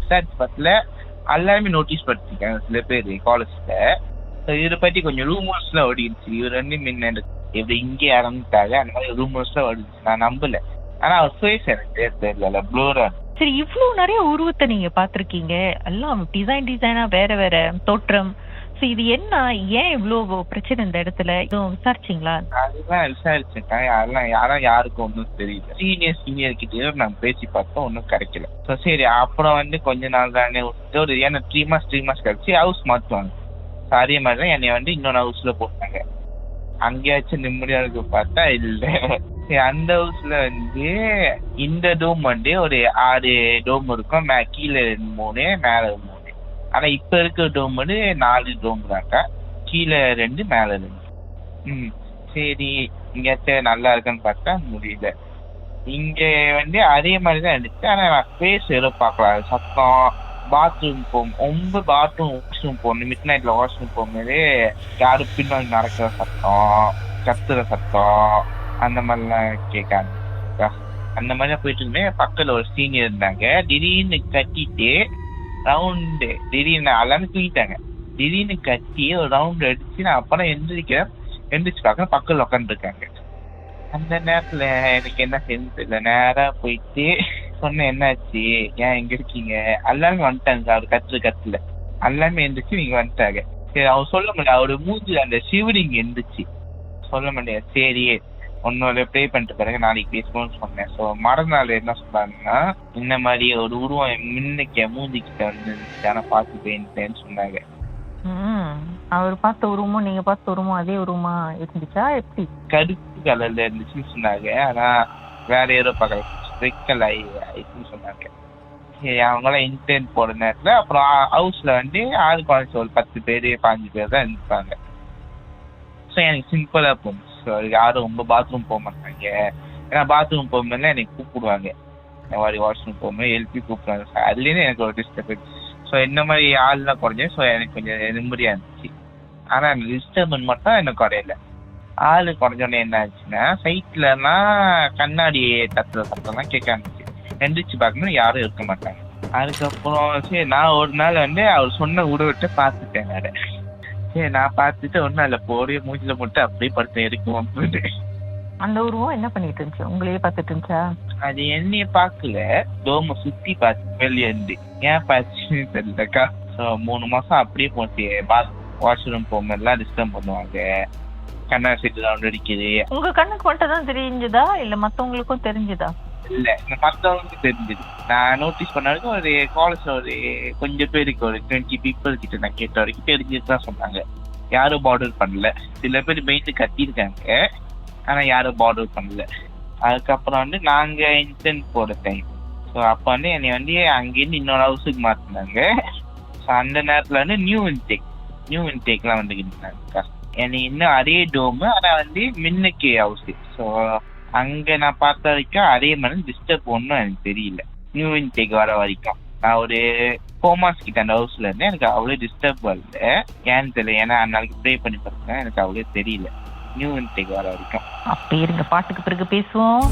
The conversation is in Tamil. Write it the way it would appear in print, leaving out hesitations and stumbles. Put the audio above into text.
விசாரிச்சு பத்துல எல்லாருமே நோட்டீஸ் பண்ணிருக்காங்க சில பேர் காலேஜ்ல. இவரை பத்தி கொஞ்சம் ரூமர்ஸ்லாம் ஓடிடுச்சு. இவர் வந்து முன்ன எப்படி இங்கே இறந்துட்டாங்க அந்த மாதிரி ரூமர்ஸ்லாம் ஓடிடுச்சு. நான் நம்பல. ஆனா அவர் ஃபேஸ் எனக்கு தெரியல, ப்ளூரா. சரி, இவ்வளவு நிறைய உருவத்தை நீங்க பாத்திருக்கீங்க, எல்லாம் டிசைனா வேற வேற தோற்றம். இது என்ன, ஏன் இவ்வளவு பிரச்சனை இந்த இடத்துல, இதுவும் விசாரிச்சீங்களா? அதுதான் விசாரிச்சிருக்கேன். யாருக்கும் ஒன்றும் தெரியல. சீனியர் கிட்டே நாங்கள் பேசி பார்த்தோம், ஒன்றும் கிடைக்கல. சரி, அப்புறம் வந்து கொஞ்ச நாள் தானே ஒரு ஏன்னா 3 months கழிச்சு ஹவுஸ் மாற்றுவாங்க. அதே மாதிரி தான் என்னை வந்து இன்னொரு ஹவுஸ்ல போட்டாங்க. அங்கேயாச்சும் நிம்மதியா இருக்கு பார்த்தா இல்லை. அந்த ஹவுஸ்ல வந்து இந்த டோம் வந்து ஒரு 6 டோம் இருக்கும். கீழே 3 மேல 3. ஆனா இப்ப இருக்கிற டோம் வந்து 4 டோம் தாக்கா. கீழே 2 மேல 2. சரி, இங்கேயாச்சும் நல்லா இருக்குன்னு பார்த்தா முடியல. இங்க வந்து அதே மாதிரிதான் இருந்துச்சு. ஆனா நான் ஃபேஸ் எதுவும் பார்க்கலாம். சத்தம், பாத்ரூம் ரொம்ப வாஷ்ரூம் போகணும். மிட் நைட்ல வாஷ்ரூம் போகும்போது யாரும் பின்னாடி நடக்கிற சத்தம், கத்துற சத்தம், அந்த மாதிரிலாம் கேட்காங்க. அந்த மாதிரிலாம் போயிட்டு இருந்தேன். பக்கத்துல ஒரு சீனியர் இருந்தாங்க. திடீர்னு கட்டிட்டு ரவுண்டு, திடீர்னு எல்லாமே தூக்கிட்டாங்க. திடீர்னு கட்டி ஒரு ரவுண்ட் அடிச்சு நான் அப்புறம் எந்திரிச்சு பார்க்க பக்கத்துல உட்காந்துருக்காங்க. அந்த நேரத்துல எனக்கு என்ன செஞ்சு இல்லை. நேரா போயிட்டு சொன்னேன், என்னாச்சு, ஏன் எங்க இருக்கீங்க? எல்லாமே வந்துட்டாங்க. அவர் கத்துல எல்லாமே எந்திரிச்சு நீங்க வந்துட்டாங்க. சரி, அவர் சொல்ல முடியாது. அவரு மூஞ்சி அந்த சிவரிங் எந்திரிச்சு சொல்ல முடியாது. சரி, உன்னோட ப்ரே பண்ணிட்டு பிறகு நாளைக்கு பேசுவோம்னு சொன்னேன். ஸோ மறுநாள் என்ன சொன்னாங்கன்னா, இந்த மாதிரி ஒரு உருவம் முன்னைக்கு மூஞ்சிக்கிட்ட வந்து ஆனா பார்த்து போயிட்டேன்னு சொன்னாங்க. அவர் பார்த்த உருவமும் நீங்க பார்த்த உருவமும் அதே உருவமா இருந்துச்சா எப்படி? கருப்பு கலர்ல இருந்துச்சுன்னு சொன்னாங்க. ஆனா வேற ஏதோ பக்கம் ஆயிடுச்சுன்னு சொன்னாங்க. சரி, அவங்களாம் இன்டர்ன் போற நேரத்துல அப்புறம் ஹவுஸ்ல வந்து ஆள் குறைச்சி ஒரு 10 பேர் 15 பேர் தான் இருப்பாங்க. ஸோ எனக்கு சிம்பிளா போகும். ஸோ யாரும் ரொம்ப பாத்ரூம் போக மாட்டாங்க. ஏன்னா பாத்ரூம் போகும்போது எனக்கு கூப்பிடுவாங்க. இந்த மாதிரி வாஷ்ரூம் போகும்போது எழுப்பி கூப்பிடுவாங்க. ஸோ அதுலேருந்து எனக்கு ஒரு டிஸ்டர்பன்ஸ். ஸோ இந்த மாதிரி ஆள்லாம் குறைஞ்சேன். ஸோ எனக்கு கொஞ்சம் நிம்மதியா இருந்துச்சு. ஆனா அந்த டிஸ்டர்பன்ஸ் மட்டும் எனக்கு குறையல. ஆளு குறைஞ்சோடனே என்ன ஆச்சுன்னா, சைட்லலாம் கண்ணாடி தட்டுற சத்தம்லாம் கேட்க ஆரம்பிச்சு. எந்திரிச்சு பார்க்கணும், யாரும் இருக்க மாட்டாங்க. அதுக்கப்புறம் சரி, நான் ஒரு நாள் வந்து அவர் சொன்ன உருவத்தை பார்த்துட்டேன். வேற சரி, நான் பார்த்துட்டு ஒன்றும் இல்லை, போடிய மூஞ்சில மட்டும் அப்படியே படுத்து இருக்கும். அந்த உருவம் என்ன பண்ணிட்டு இருந்துச்சு? உங்களையே பார்த்துட்டு இருந்துச்சா? அது என்னைய பார்க்கல, டோம சுத்தி பார்த்து வெளியே இருந்து. ஏன் பார்த்துன்னு தெரியலக்கா. ஸோ 3 மாசம் அப்படியே போச்சு. வாஷ்ரூம் போகும்போதெல்லாம் டிஸ்டர்ப் பண்ணுவாங்க. கண்ணாடி சீட்டு ரவுண்ட் அடிக்குது. உங்க கண்ணுக்கு மட்டும் தான் தெரிஞ்சதா இல்ல மத்தவங்களுக்கும் தெரிஞ்சதா? இல்ல, மத்தவங்களுக்கு தெரிஞ்சது. நான் நோட்டீஸ் பண்ண வரைக்கும் ஒரு காலேஜ்ல ஒரு கொஞ்சம் பேருக்கு ஒரு 20 people கிட்ட நான் கேட்ட வரைக்கும் தெரிஞ்சுதான் சொன்னாங்க. யாரும் பார்டர் பண்ணல. சில பேர் மெயின்ட்டு கட்டியிருக்காங்க, ஆனா யாரும் பார்டர் பண்ணல. அதுக்கப்புறம் வந்து நாங்க இன்டர்ன் போற டைம். ஸோ அப்போ வந்து என்னை வந்து அங்கேருந்து இன்னொரு ஹவுஸுக்கு மாற்றினாங்க. ஸோ அந்த நேரத்துல வந்து நியூ இன்டேக்லாம் வந்துக்கிட்டாங்க. என்னை இன்னும் அதே டோமு, ஆனா வந்து மின்னுக்கு ஹவுஸ். ஸோ அங்க நான் பார்த்த வரைக்கும் அதே மாதிரி டிஸ்டர்ப் ஒன்றும் எனக்கு தெரியல. நியூ இன்டேக் வர வரைக்கும் நான் ஒரு 4 months கிட்ட அந்த ஹவுஸ்ல இருந்தேன். எனக்கு அவ்வளோ டிஸ்டர்ப் வரல. ஏன்னு தெரியல, ஏன்னா அன்னைக்கு ப்ரே பண்ணி பார்த்தேன், எனக்கு அவ்வளோ தெரியல நியூ இன்டேக் வர வரைக்கும். அப்ப இருங்க, பாட்டுக்கு பிறகு பேசுவோம்.